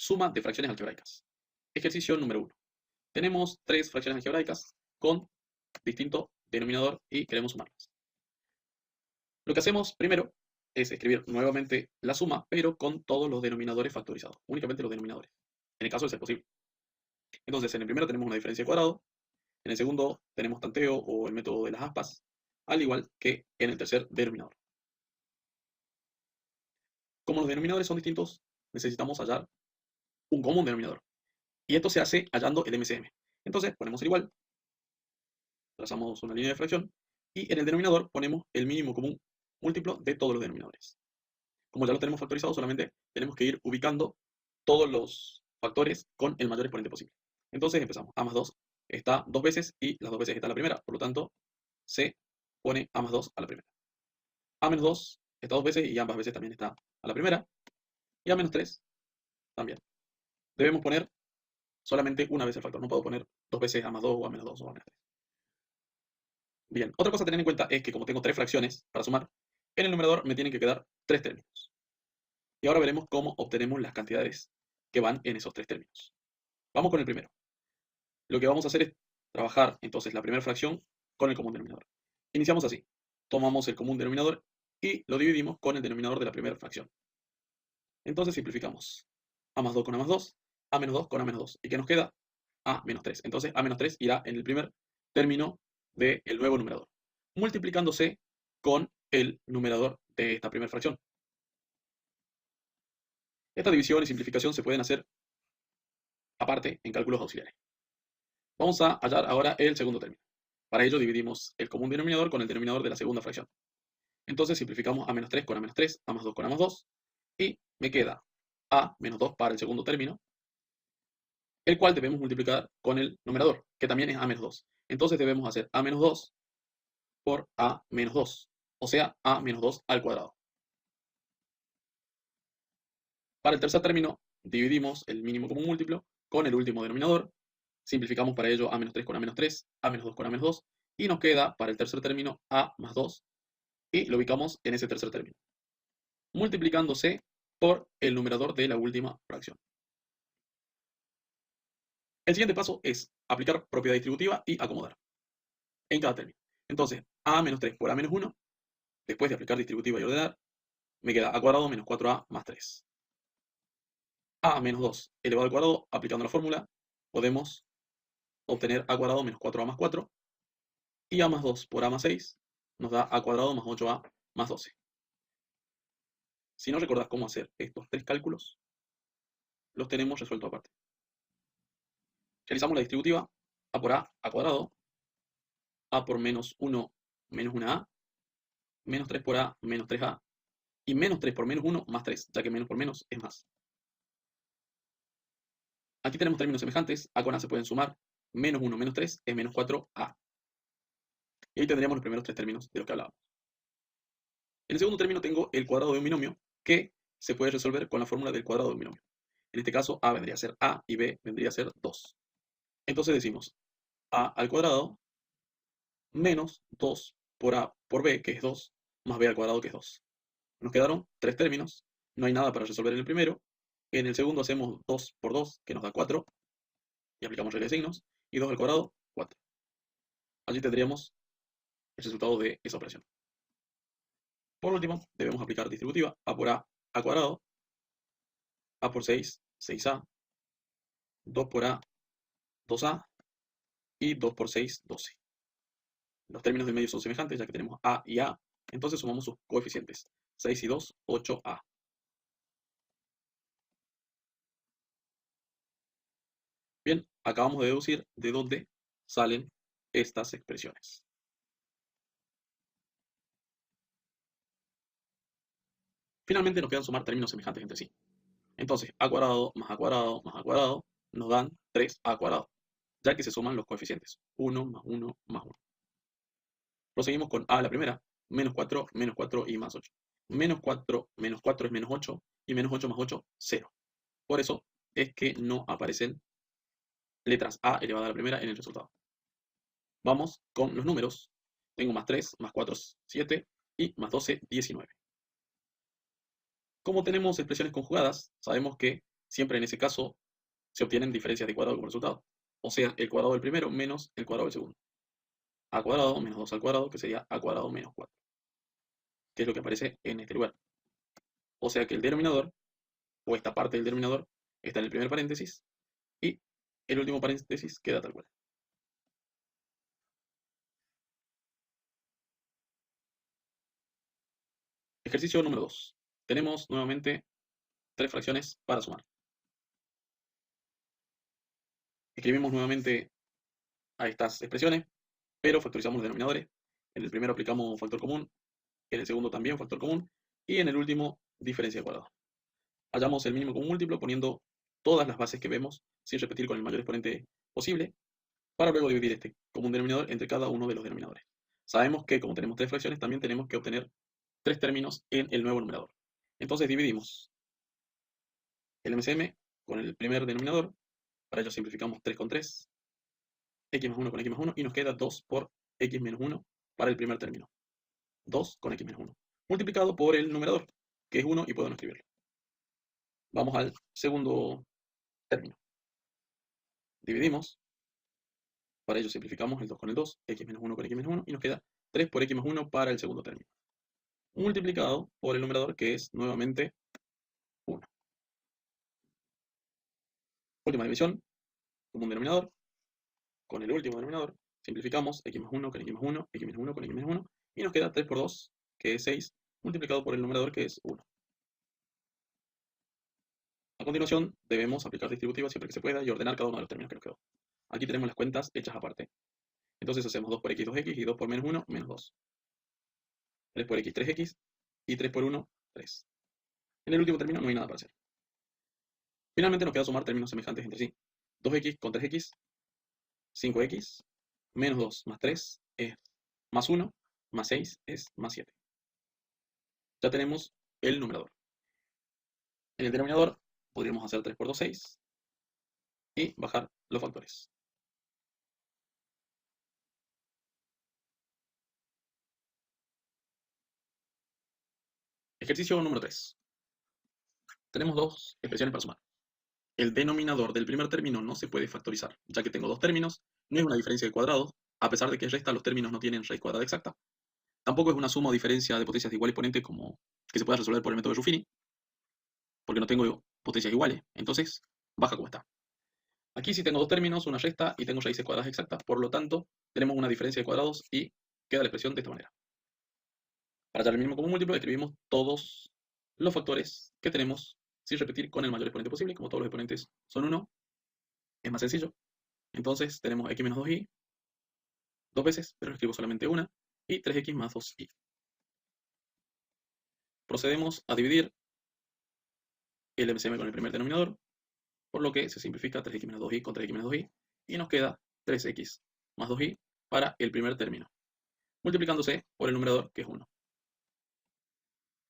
Suma de fracciones algebraicas. Ejercicio número 1. Tenemos 3 fracciones algebraicas con distinto denominador y queremos sumarlas. Lo que hacemos primero es escribir nuevamente la suma, pero con todos los denominadores factorizados, únicamente los denominadores, en el caso de ser posible. Entonces, en el primero tenemos una diferencia de cuadrado, en el segundo tenemos tanteo o el método de las aspas, al igual que en el tercer denominador. Como los denominadores son distintos, necesitamos hallar un común denominador. Y esto se hace hallando el MCM. Entonces, ponemos el igual, trazamos una línea de fracción, y en el denominador ponemos el mínimo común múltiplo de todos los denominadores. Como ya lo tenemos factorizado, solamente tenemos que ir ubicando todos los factores con el mayor exponente posible. Entonces empezamos. A más 2 está 2 veces y las 2 veces está la primera. Por lo tanto, se pone A más 2 a la primera. A menos 2 está 2 veces y ambas veces también está a la primera. Y A menos 3 también. Debemos poner solamente una vez el factor. No puedo poner 2 veces A más 2 o A menos 2 o A menos 3. Bien, otra cosa a tener en cuenta es que como tengo 3 fracciones para sumar, en el numerador me tienen que quedar 3 términos. Y ahora veremos cómo obtenemos las cantidades que van en esos 3 términos. Vamos con el primero. Lo que vamos a hacer es trabajar entonces la primera fracción con el común denominador. Iniciamos así. Tomamos el común denominador y lo dividimos con el denominador de la primera fracción. Entonces simplificamos. A más 2 con A más 2, A menos 2 con A menos 2. ¿Y qué nos queda? A menos 3. Entonces A menos 3 irá en el primer término del nuevo numerador, multiplicándose con el numerador de esta primera fracción. Esta división y simplificación se pueden hacer aparte en cálculos auxiliares. Vamos a hallar ahora el segundo término. Para ello dividimos el común denominador con el denominador de la segunda fracción. Entonces simplificamos A menos 3 con A menos 3, A más 2 con A más 2, y me queda A menos 2 para el segundo término, el cual debemos multiplicar con el numerador, que también es A menos 2. Entonces debemos hacer A menos 2 por A menos 2, o sea, A menos 2 al cuadrado. Para el tercer término, dividimos el mínimo común múltiplo con el último denominador, simplificamos para ello A menos 3 con A menos 3, A menos 2 con A menos 2, y nos queda para el tercer término A más 2, y lo ubicamos en ese tercer término, multiplicándose por el numerador de la última fracción. El siguiente paso es aplicar propiedad distributiva y acomodar en cada término. Entonces, A menos 3 por A menos 1, después de aplicar distributiva y ordenar, me queda A cuadrado menos 4A más 3. A menos 2 elevado al cuadrado, aplicando la fórmula, podemos obtener A cuadrado menos 4A más 4, y A más 2 por A más 6 nos da A cuadrado más 8A más 12. Si no recordás cómo hacer estos 3 cálculos, los tenemos resueltos aparte. Realizamos la distributiva, A por A cuadrado, A por menos 1 menos 1A, menos 3 por A menos 3A, y menos 3 por menos 1 más 3, ya que menos por menos es más. Aquí tenemos términos semejantes, A con A se pueden sumar, menos 1 menos 3 es menos 4A. Y ahí tendríamos los primeros 3 términos de los que hablábamos. En el segundo término tengo el cuadrado de un binomio, que se puede resolver con la fórmula del cuadrado de un binomio. En este caso, A vendría a ser A y B vendría a ser 2. Entonces decimos A al cuadrado menos 2 por A por B, que es 2, más B al cuadrado, que es 2. Nos quedaron 3 términos, no hay nada para resolver en el primero. En el segundo hacemos 2 por 2, que nos da 4, y aplicamos regla de signos, y 2 al cuadrado, 4. Allí tendríamos el resultado de esa operación. Por último, debemos aplicar distributiva, A por A cuadrado, A por 6, 6A, 2 por A, 2A, y 2 por 6, 12. Los términos del medio son semejantes, ya que tenemos A y A, entonces sumamos sus coeficientes. 6 y 2, 8A. Bien, acabamos de deducir de dónde salen estas expresiones. Finalmente nos quedan sumar términos semejantes entre sí. Entonces, A cuadrado más A cuadrado más A cuadrado nos dan 3A cuadrado, ya que se suman los coeficientes. 1 más 1 más 1. Proseguimos con A a la primera, menos 4 y más 8. Menos 4 es menos 8, y menos 8 más 8, 0. Por eso es que no aparecen letras A elevada a la primera en el resultado. Vamos con los números. Tengo más 3, más 4, 7, y más 12, 19. Como tenemos expresiones conjugadas, sabemos que siempre en ese caso se obtienen diferencias de cuadrado como resultado. O sea, el cuadrado del primero menos el cuadrado del segundo. A cuadrado menos 2 al cuadrado, que sería a cuadrado menos 4, que es lo que aparece en este lugar. O sea que el denominador, o esta parte del denominador, está en el primer paréntesis y el último paréntesis queda tal cual. Ejercicio número 2. Tenemos nuevamente tres fracciones para sumar. Escribimos nuevamente a estas expresiones, pero factorizamos los denominadores. En el primero aplicamos factor común, en el segundo también factor común, y en el último diferencia de cuadrado. Hallamos el mínimo común múltiplo poniendo todas las bases que vemos, sin repetir con el mayor exponente posible, para luego dividir este común denominador entre cada uno de los denominadores. Sabemos que como tenemos tres fracciones, también tenemos que obtener tres términos en el nuevo numerador. Entonces dividimos el MCM con el primer denominador, para ello simplificamos 3 con 3, x más 1 con x más 1, y nos queda 2 por x menos 1 para el primer término. 2 con x menos 1, multiplicado por el numerador, que es 1 y puedo no escribirlo. Vamos al segundo término. Dividimos, para ello simplificamos el 2 con el 2, x menos 1 con x menos 1, y nos queda 3 por x más 1 para el segundo término. Multiplicado por el numerador, que es nuevamente 1. Última división, común denominador, con el último denominador, simplificamos x más 1 con x más 1, x menos 1 con x menos 1, y nos queda 3 por 2, que es 6, multiplicado por el numerador, que es 1. A continuación, debemos aplicar distributiva siempre que se pueda y ordenar cada uno de los términos que nos quedó. Aquí tenemos las cuentas hechas aparte. Entonces hacemos 2 por x, 2x, y 2 por menos 1, menos 2. 3 por x, 3x, y 3 por 1, 3. En el último término no hay nada para hacer. Finalmente nos queda sumar términos semejantes entre sí. 2x con 3x, 5x, menos 2 más 3 es más 1, más 6 es más 7. Ya tenemos el numerador. En el denominador podríamos hacer 3 por 2, 6, y bajar los factores. Ejercicio número 3. Tenemos dos expresiones para sumar. El denominador del primer término no se puede factorizar, ya que tengo dos términos, no es una diferencia de cuadrados, a pesar de que en resta los términos no tienen raíz cuadrada exacta. Tampoco es una suma o diferencia de potencias de igual exponente como que se pueda resolver por el método de Ruffini, porque no tengo potencias iguales, entonces baja como está. Aquí sí tengo dos términos, una resta y tengo raíces cuadradas exactas, por lo tanto tenemos una diferencia de cuadrados y queda la expresión de esta manera. Para hallar el mínimo común múltiplo escribimos todos los factores que tenemos sin repetir con el mayor exponente posible. Como todos los exponentes son 1, es más sencillo. Entonces tenemos x menos 2y dos veces, pero escribo solamente una, y 3x más 2y. Procedemos a dividir el MCM con el primer denominador, por lo que se simplifica 3x menos 2y con 3x menos 2y, y nos queda 3x más 2y para el primer término, multiplicándose por el numerador, que es 1.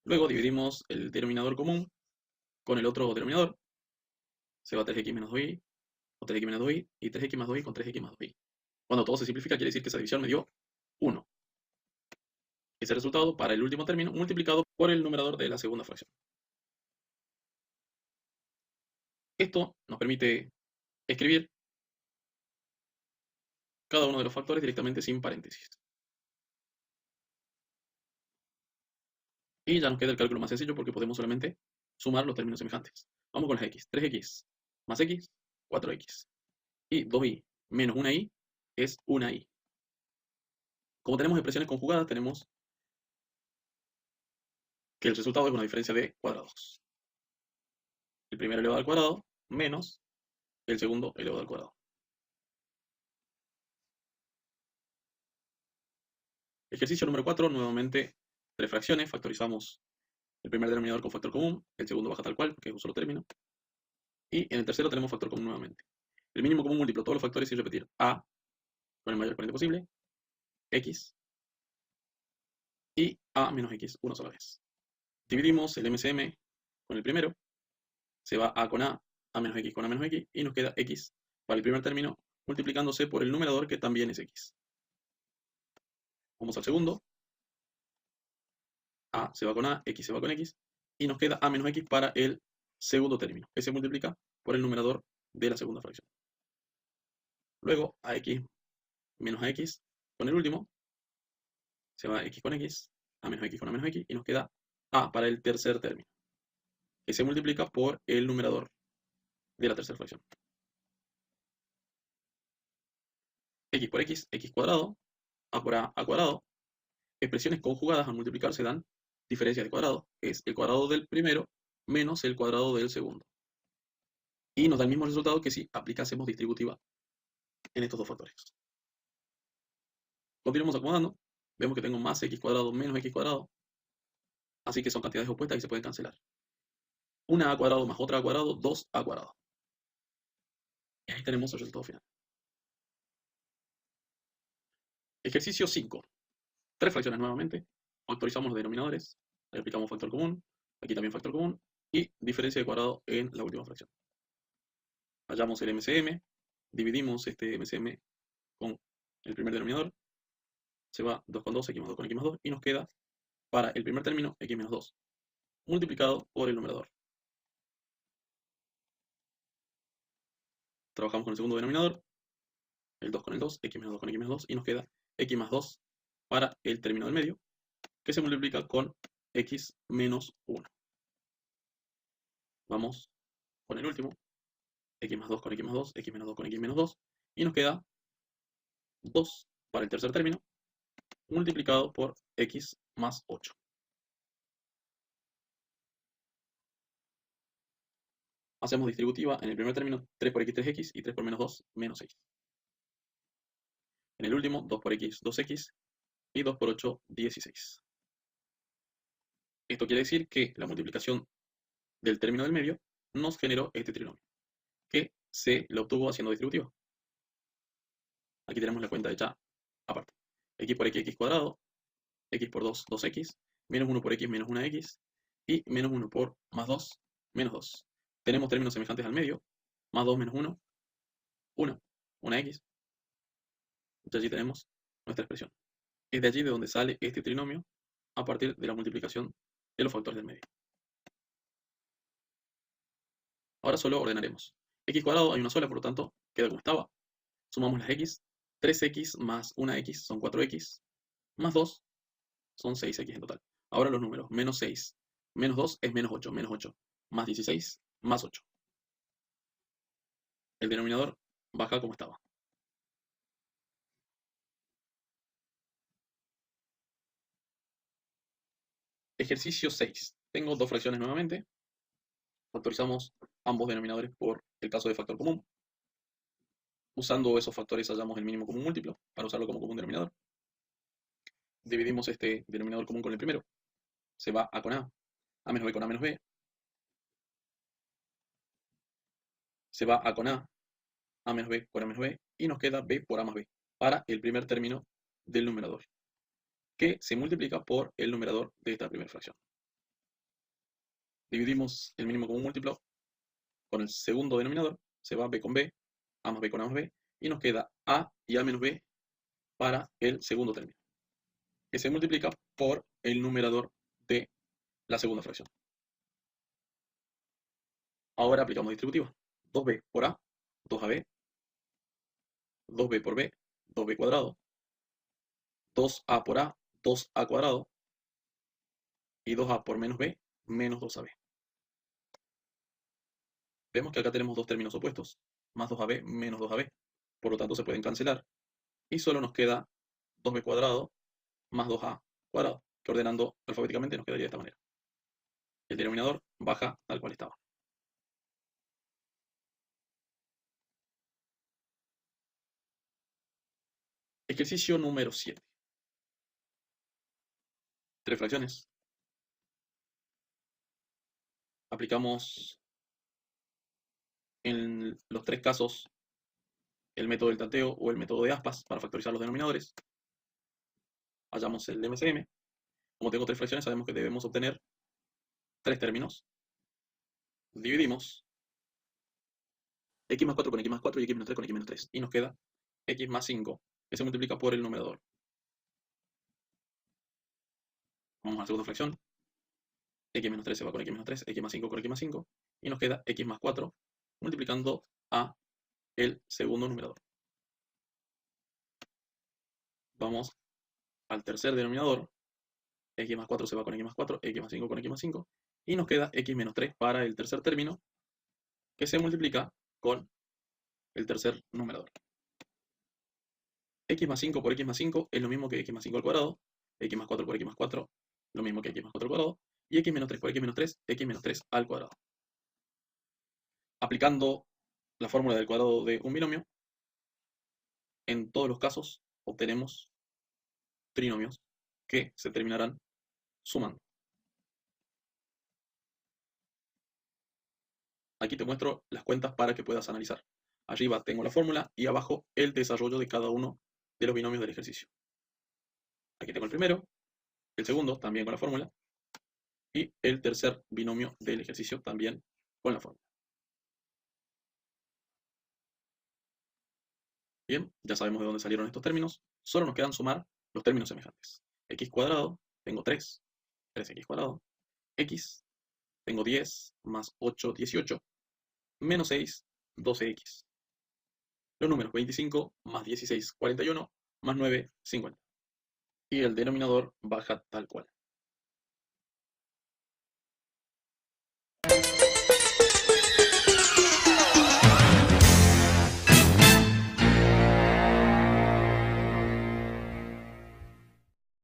Luego dividimos el denominador común con el otro denominador, se va 3x menos 2y, o 3x menos 2y, y 3x más 2y con 3x más 2y. Cuando todo se simplifica, quiere decir que esa división me dio 1. Ese resultado para el último término multiplicado por el numerador de la segunda fracción. Esto nos permite escribir cada uno de los factores directamente sin paréntesis. Y ya nos queda el cálculo más sencillo porque podemos solamente sumar los términos semejantes. Vamos con las x. 3x más x, 4x. Y 2y menos 1y es 1y. Como tenemos expresiones conjugadas, tenemos que el resultado es una diferencia de cuadrados. El primero elevado al cuadrado menos el segundo elevado al cuadrado. Ejercicio número 4, nuevamente tres fracciones, factorizamos el primer denominador con factor común, el segundo baja tal cual, porque es un solo término, y en el tercero tenemos factor común nuevamente. El mínimo común múltiplo, todos los factores sin repetir, a con el mayor exponente posible, x, y a menos x una sola vez. Dividimos el MCM con el primero, se va a con a menos x con a menos x, y nos queda x para el primer término, multiplicándose por el numerador, que también es x. Vamos al segundo, a se va con a, x se va con x, y nos queda a menos x para el segundo término, que se multiplica por el numerador de la segunda fracción. Luego, ax menos ax con el último, se va x con x, a menos x con a menos x, y nos queda a para el tercer término, que se multiplica por el numerador de la tercera fracción. X por x cuadrado, a por a cuadrado. Expresiones conjugadas al multiplicarse dan diferencia de cuadrado, que es el cuadrado del primero menos el cuadrado del segundo. Y nos da el mismo resultado que si aplicásemos distributiva en estos dos factores. Continuamos acomodando. Vemos que tengo más x cuadrado menos x cuadrado. Así que son cantidades opuestas y se pueden cancelar. Una a cuadrado más otra a cuadrado, 2a cuadrado. Y ahí tenemos el resultado final. Ejercicio 5. Tres fracciones nuevamente. Factorizamos los denominadores. Le aplicamos factor común. Aquí también factor común. Y diferencia de cuadrado en la última fracción. Hallamos el MCM. Dividimos este MCM con el primer denominador. Se va 2 con 2, x más 2 con x más 2. Y nos queda para el primer término x menos 2. Multiplicado por el numerador. Trabajamos con el segundo denominador. El 2 con el 2, x menos 2 con x menos 2. Y nos queda x más 2 para el término del medio, que se multiplica con x menos 1. Vamos con el último, x más 2 con x más 2, x menos 2 con x menos 2, y nos queda 2 para el tercer término, multiplicado por x más 8. Hacemos distributiva en el primer término 3 por x, 3x, y 3 por menos 2, menos 6. En el último, 2 por x, 2x, y 2 por 8, 16. Esto quiere decir que la multiplicación del término del medio nos generó este trinomio, que se lo obtuvo haciendo distributiva. Aquí tenemos la cuenta hecha aparte. X por x cuadrado, x por 2, 2x, menos 1 por x, menos 1x, y menos 1 por más 2, menos 2. Tenemos términos semejantes al medio, más 2 menos 1, 1, 1x. Y allí tenemos nuestra expresión. Es de allí de donde sale este trinomio a partir de la multiplicación de los factores del medio. Ahora solo ordenaremos. X cuadrado hay una sola, por lo tanto queda como estaba. Sumamos las x, 3x más 1x son 4x, más 2 son 6x en total. Ahora los números, menos 6, menos 2 es menos 8, más 16, más 8. El denominador baja como estaba. Ejercicio 6. Tengo dos fracciones nuevamente. Factorizamos ambos denominadores por el caso de factor común. Usando esos factores hallamos el mínimo común múltiplo para usarlo como común denominador. Dividimos este denominador común con el primero. Se va a con a menos b con a menos b. Se va a con a menos b con a menos b, y nos queda b por a más b para el primer término del numerador, que se multiplica por el numerador de esta primera fracción. Dividimos el mínimo común múltiplo con el segundo denominador, se va b con b, a más b con a más b, y nos queda a y a menos b para el segundo término, que se multiplica por el numerador de la segunda fracción. Ahora aplicamos distributiva. 2b por a, 2ab, 2b por b, 2b cuadrado, 2a por a, 2a cuadrado, y 2a por menos b, menos 2ab. Vemos que acá tenemos dos términos opuestos, más 2ab menos 2ab. Por lo tanto se pueden cancelar. Y solo nos queda 2b cuadrado más 2a cuadrado, que ordenando alfabéticamente nos quedaría de esta manera. El denominador baja tal cual estaba. Ejercicio número 7. Tres fracciones. Aplicamos en los tres casos el método del tanteo o el método de aspas para factorizar los denominadores. Hallamos el MCM. Como tengo tres fracciones, sabemos que debemos obtener tres términos. Dividimos x más 4 con x más 4 y x menos 3 con x menos 3. Y nos queda x más 5, que se multiplica por el numerador. Vamos a la segunda fracción. X menos 3 se va con x menos 3, x más 5 con x más 5. y nos queda x más 4 multiplicando a el segundo numerador. Vamos al tercer denominador, x más 4 se va con x más 4, x más 5 con x más 5, y nos queda x menos 3 para el tercer término, que se multiplica con el tercer numerador. X más 5 por x más 5 es lo mismo que x más 5 al cuadrado, x más 4 por x más 4, lo mismo que x más 4 al cuadrado, y x menos 3 por x menos 3, x menos 3 al cuadrado. Aplicando la fórmula del cuadrado de un binomio, en todos los casos obtenemos trinomios que se terminarán sumando. Aquí te muestro las cuentas para que puedas analizar. Arriba tengo la fórmula y abajo el desarrollo de cada uno de los binomios del ejercicio. Aquí tengo el primero, el segundo también con la fórmula y el tercer binomio del ejercicio también con la fórmula. Bien, ya sabemos de dónde salieron estos términos, solo nos quedan sumar los términos semejantes. X cuadrado, tengo 3, 3x cuadrado, x, tengo 10 más 8, 18, menos 6, 12x. Los números 25 más 16, 41, más 9, 50. Y el denominador baja tal cual.